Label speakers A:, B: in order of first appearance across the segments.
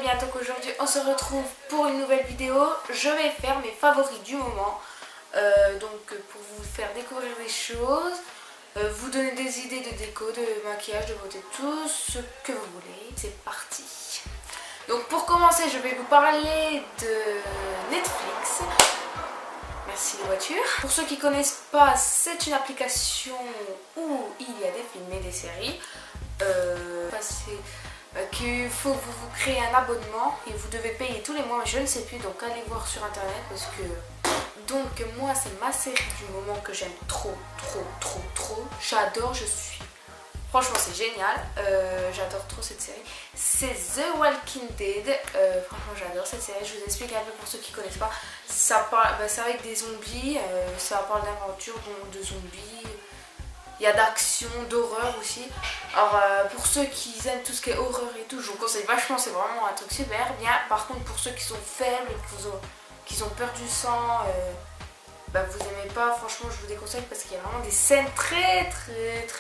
A: bien, donc aujourd'hui on se retrouve pour une nouvelle vidéo. Je vais faire mes favoris du moment, donc pour vous faire découvrir des choses, vous donner des idées de déco, de maquillage, de beauté, tout ce que vous voulez. C'est parti. Donc pour commencer, je vais vous parler de Netflix. Merci les voitures. Pour ceux qui ne connaissent pas, c'est une application où il y a des films et des séries. Qu'il faut vous créer un abonnement et vous devez payer tous les mois, mais je ne sais plus, donc allez voir sur internet parce que... Donc moi c'est ma série du moment que j'aime trop. J'adore, franchement c'est génial, j'adore trop cette série. C'est The Walking Dead, franchement j'adore cette série. Je vous explique un peu pour ceux qui ne connaissent pas. Ça parle, c'est avec des zombies, ça parle d'aventure, de zombies. Il y a d'action, d'horreur aussi. Alors pour ceux qui aiment tout ce qui est horreur et tout, je vous conseille vachement, c'est vraiment un truc super bien. Par contre pour ceux qui sont faibles, qui ont peur du sang, vous aimez pas, franchement je vous déconseille parce qu'il y a vraiment des scènes très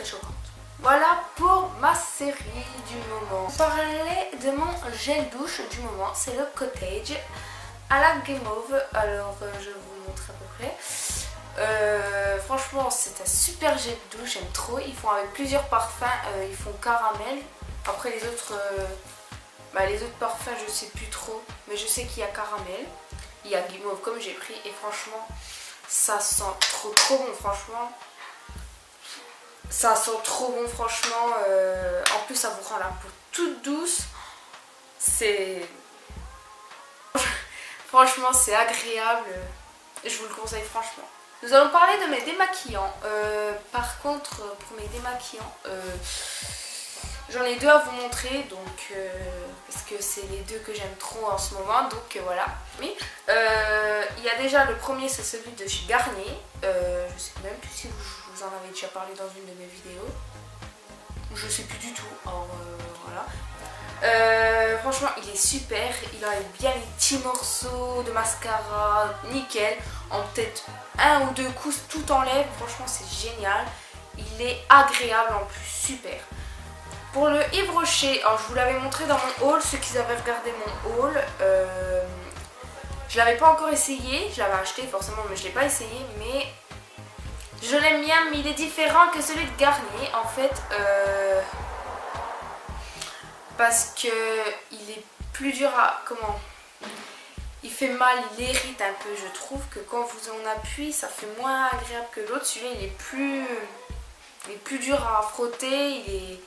A: choquantes. Voilà pour ma série du moment. Je parlais de mon gel douche du moment, c'est le Cottage à la Guimauve. Alors je vais vous montrer à peu près. Franchement c'est un super gel douche, j'aime trop. Ils font avec plusieurs parfums, ils font caramel. Après les autres parfums je sais plus trop, mais je sais qu'il y a caramel, il y a guimauve comme j'ai pris, et franchement ça sent trop bon. Franchement ça sent trop bon, franchement. En plus ça vous rend la peau toute douce, c'est franchement c'est agréable, je vous le conseille franchement. Nous allons parler de mes démaquillants. Par contre, pour mes démaquillants, j'en ai deux à vous montrer, donc parce que c'est les deux que j'aime trop en ce moment, donc voilà. Mais il y a déjà le premier, c'est celui de chez Garnier. Je sais même plus si je vous en avais déjà parlé dans une de mes vidéos. Je sais plus du tout. Alors voilà. Franchement il est super, il enlève bien les petits morceaux de mascara, nickel. En peut-être un ou deux coups tout enlève, franchement c'est génial. Il est agréable en plus, super. Pour le Yves Rocher, alors je vous l'avais montré dans mon haul, ceux qui avaient regardé mon haul, je l'avais pas encore essayé, je l'avais acheté forcément mais je l'ai pas essayé, mais je l'aime bien, mais il est différent que celui de Garnier en fait. Parce que il est plus dur à... il fait mal, il hérite un peu. Je trouve que quand vous en appuyez, ça fait moins agréable que l'autre. Celui-là, il est plus dur à frotter.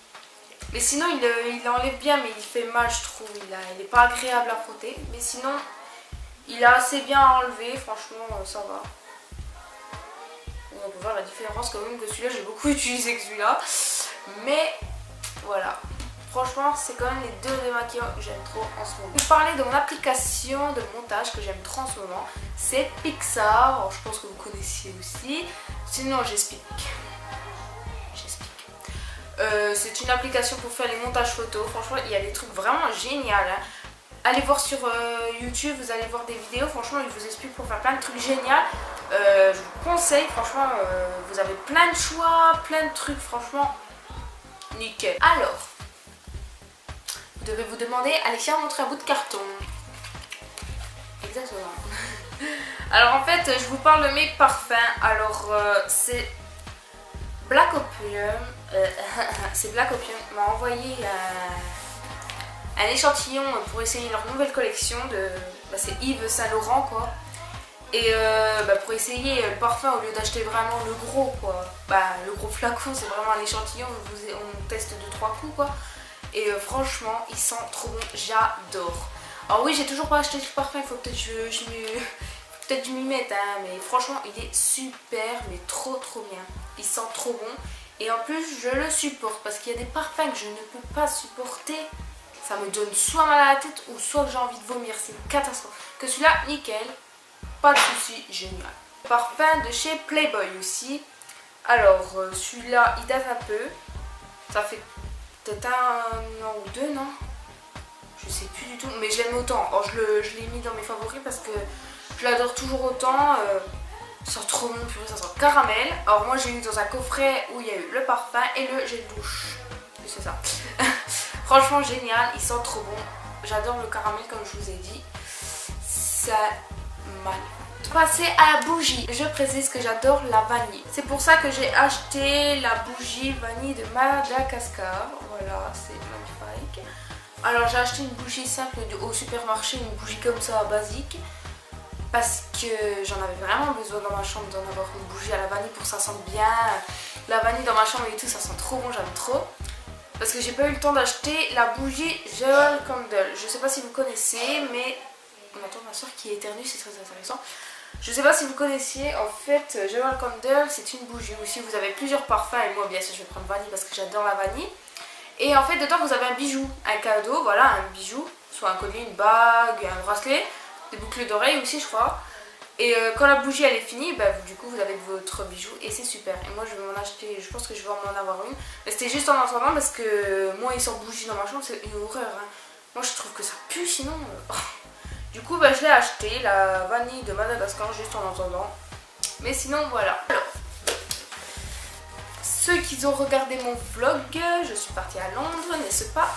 A: Mais sinon, il enlève bien, mais il fait mal, je trouve. Il est pas agréable à frotter. Mais sinon, il a assez bien enlevé. Franchement, ça va. On peut voir la différence quand même que celui-là, j'ai beaucoup utilisé que celui-là. Mais voilà. Franchement, c'est quand même les deux démaquillants que j'aime trop en ce moment. Vous parlez de mon application de montage que j'aime trop en ce moment. C'est Pixar. Alors, je pense que vous connaissiez aussi. Sinon, j'explique. C'est une application pour faire les montages photos. Franchement, il y a des trucs vraiment géniaux. Hein. Allez voir sur YouTube, vous allez voir des vidéos. Franchement, il vous explique pour faire plein de trucs géniaux. Je vous conseille, franchement, vous avez plein de choix, plein de trucs. Franchement, nickel. Alors... devez vous demander, Alexia montrer un bout de carton. Exactement. Alors en fait, je vous parle de mes parfums. Alors c'est Black Opium. C'est Black Opium m'a envoyé un échantillon pour essayer leur nouvelle collection de... c'est Yves Saint Laurent quoi. Et pour essayer le parfum au lieu d'acheter vraiment le gros quoi. Le gros flacon c'est vraiment un échantillon, on teste 2-3 coups quoi. Et franchement, il sent trop bon, j'adore. Alors oui, j'ai toujours pas acheté ce parfum, il faut peut-être que je m'y mette, hein, mais franchement, il est super, mais trop bien. Il sent trop bon. Et en plus, je le supporte, parce qu'il y a des parfums que je ne peux pas supporter. Ça me donne soit mal à la tête, ou soit que j'ai envie de vomir, c'est une catastrophe. Que celui-là, nickel, pas de soucis, génial. Parfum de chez Playboy aussi. Alors, celui-là, il date un peu. Ça fait... peut-être un an ou deux, non? Je sais plus du tout, mais je l'aime autant. Alors je l'ai mis dans mes favoris parce que je l'adore toujours autant. Ça sent trop bon, purée, ça sent caramel. Alors moi j'ai eu dans un coffret où il y a eu le parfum et le gel douche. C'est ça. Franchement génial, il sent trop bon. j'adore le caramel comme je vous ai dit. C'est magnifique. Passer à la bougie, je précise que j'adore la vanille. C'est pour ça que j'ai acheté la bougie vanille de Madagascar. Voilà, c'est magnifique. Alors j'ai acheté une bougie simple au supermarché, une bougie comme ça basique. Parce que j'en avais vraiment besoin dans ma chambre d'en avoir une bougie à la vanille pour que ça sente bien. La vanille dans ma chambre et tout, ça sent trop bon, j'aime trop. Parce que j'ai pas eu le temps d'acheter la bougie Joel Candle. Je sais pas si vous connaissez, mais on entend ma soeur qui éternue, c'est très intéressant. Je sais pas si vous connaissiez, en fait, Joel Candle, c'est une bougie où si vous avez plusieurs parfums, et moi bien sûr je vais prendre vanille parce que j'adore la vanille. Et en fait dedans vous avez un bijou, un cadeau, voilà, un bijou, soit un collier, une bague, un bracelet, des boucles d'oreilles aussi je crois. Et quand la bougie elle est finie, bah, du coup vous avez votre bijou et c'est super. Et moi je vais m'en acheter, je pense que je vais m'en avoir une. Mais c'était juste en attendant parce que moi ils sont bougies dans ma chambre, c'est une horreur. Hein. Moi je trouve que ça pue sinon. Du coup bah, je l'ai acheté, la vanille de Madagascar juste en attendant. Mais sinon voilà. Alors, ceux qui ont regardé mon vlog, je suis partie à Londres, n'est-ce pas?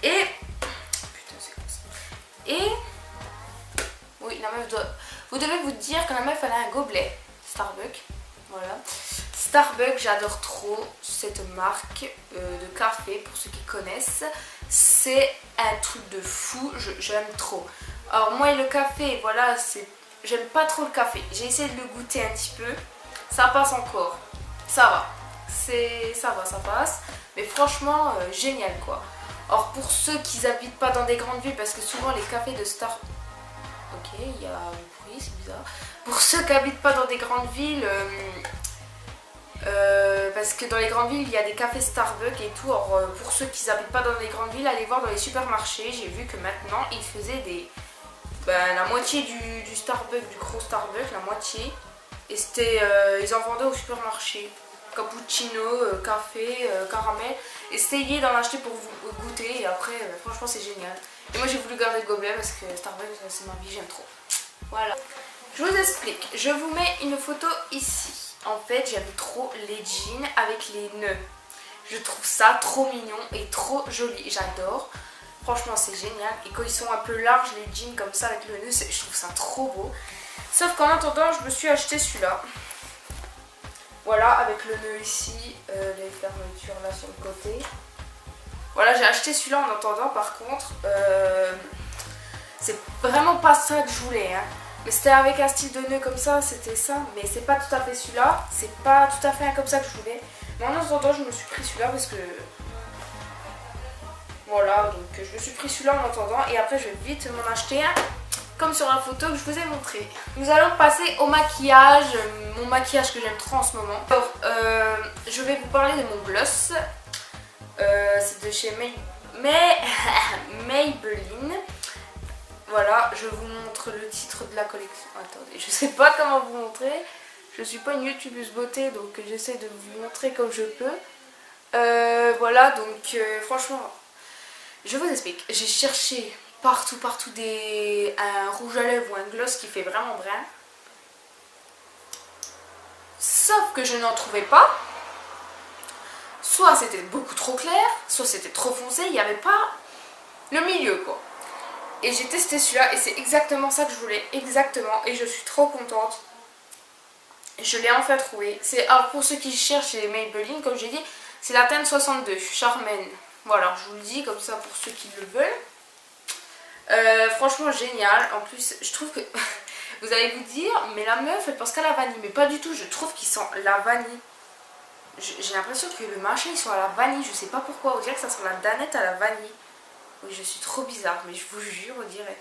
A: Et... Putain c'est quoi ça? Et... Oui, la meuf doit... Vous devez vous dire que la meuf elle a un gobelet Starbucks. Voilà. Starbucks, j'adore trop cette marque de café pour ceux qui connaissent. C'est un truc de fou, j'aime trop. Alors moi et le café, voilà, j'aime pas trop le café. J'ai essayé de le goûter un petit peu. Ça passe encore. Ça va. Ça va, ça passe. Mais franchement, génial quoi. Alors pour ceux qui n'habitent pas dans des grandes villes, parce que souvent les cafés de Starbucks... Ok, il y a un bruit, c'est bizarre. Pour ceux qui n'habitent pas dans des grandes villes, parce que dans les grandes villes, il y a des cafés Starbucks et tout. Alors, pour ceux qui n'habitent pas dans les grandes villes, allez voir dans les supermarchés. J'ai vu que maintenant, ils faisaient la moitié du Starbucks, du gros Starbucks, la moitié. Et c'était, ils en vendaient au supermarché. Cappuccino, café, caramel. Essayez d'en acheter pour vous goûter et après, franchement, c'est génial. Et moi j'ai voulu garder le gobelet parce que Starbucks c'est ma vie, j'aime trop. Voilà. Je vous explique. Je vous mets une photo ici. En fait j'aime trop les jeans avec les nœuds. Je trouve ça trop mignon et trop joli. J'adore. Franchement c'est génial. Et quand ils sont un peu larges les jeans comme ça avec le nœud, je trouve ça trop beau. Sauf qu'en attendant je me suis acheté celui-là. Voilà avec le nœud ici. Les fermetures là sur le côté. Voilà, j'ai acheté celui-là en attendant, par contre, c'est vraiment pas ça que je voulais, hein. Mais c'était avec un style de nœud comme ça, c'était ça, mais c'est pas tout à fait celui-là, c'est pas tout à fait comme ça que je voulais. Mais en attendant, je me suis pris celui-là parce que... Voilà, donc je me suis pris celui-là en attendant et après je vais vite m'en acheter un, comme sur la photo que je vous ai montré. Nous allons passer au maquillage, mon maquillage que j'aime trop en ce moment. Alors, je vais vous parler de mon gloss. C'est de chez Maybelline. Voilà, je vous montre le titre de la collection. Attendez, je sais pas comment vous montrer. Je suis pas une youtubeuse beauté, donc j'essaie de vous montrer comme je peux. Voilà, donc franchement, je vous explique. J'ai cherché partout un rouge à lèvres ou un gloss qui fait vraiment brun. Sauf que je n'en trouvais pas. Soit c'était beaucoup trop clair, soit c'était trop foncé, il n'y avait pas le milieu quoi. Et j'ai testé celui-là et c'est exactement ça que je voulais, exactement. Et je suis trop contente. Je l'ai enfin trouvé. Alors pour ceux qui cherchent les Maybelline, comme j'ai dit, c'est la teinte 62, Charmaine. Voilà, je vous le dis comme ça pour ceux qui le veulent. Franchement génial. En plus, je trouve que vous allez vous dire, mais la meuf elle pense qu'à la vanille, mais pas du tout. Je trouve qu'il sent la vanille. J'ai l'impression que le machin il sent à la vanille, je sais pas pourquoi, on dirait que ça sent la danette à la vanille. Oui, je suis trop bizarre, mais je vous jure, on dirait.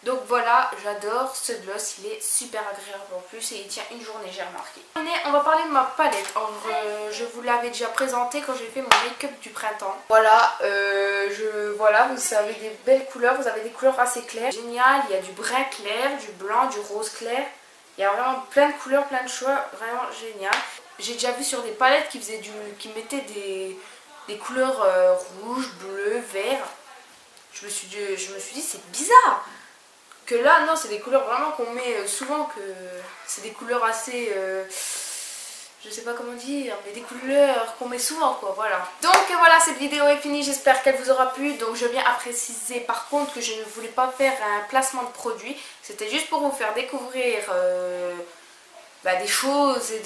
A: Donc voilà, j'adore ce gloss, il est super agréable en plus et il tient une journée, j'ai remarqué. On va parler de ma palette. Alors, je vous l'avais déjà présenté quand j'ai fait mon make-up du printemps. Voilà, voilà, vous avez des belles couleurs, vous avez des couleurs assez claires. Génial, il y a du brun clair, du blanc, du rose clair. Il y a vraiment plein de couleurs, plein de choix, vraiment génial. J'ai déjà vu sur des palettes qui mettaient des couleurs rouge, bleu, vert. Je me suis dit c'est bizarre. Que là non, c'est des couleurs vraiment qu'on met souvent, que c'est des couleurs assez je sais pas comment dire, mais des couleurs qu'on met souvent quoi, voilà. Donc voilà, cette vidéo est finie, j'espère qu'elle vous aura plu. Donc je viens à préciser par contre que je ne voulais pas faire un placement de produit. C'était juste pour vous faire découvrir des choses et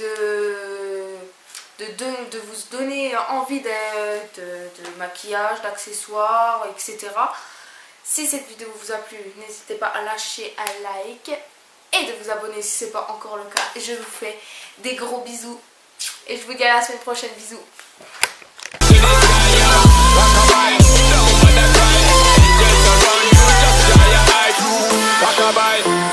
A: de vous donner envie de maquillage, d'accessoires, etc. Si cette vidéo vous a plu, n'hésitez pas à lâcher un like et de vous abonner si ce n'est pas encore le cas. Je vous fais des gros bisous et je vous dis à la semaine prochaine. Bisous.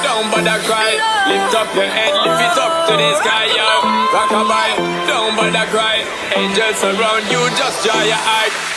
B: Don't bother cry, lift up your head, lift it up to the sky, yo. Rockabye, don't bother cry, angels around you, just dry your eye.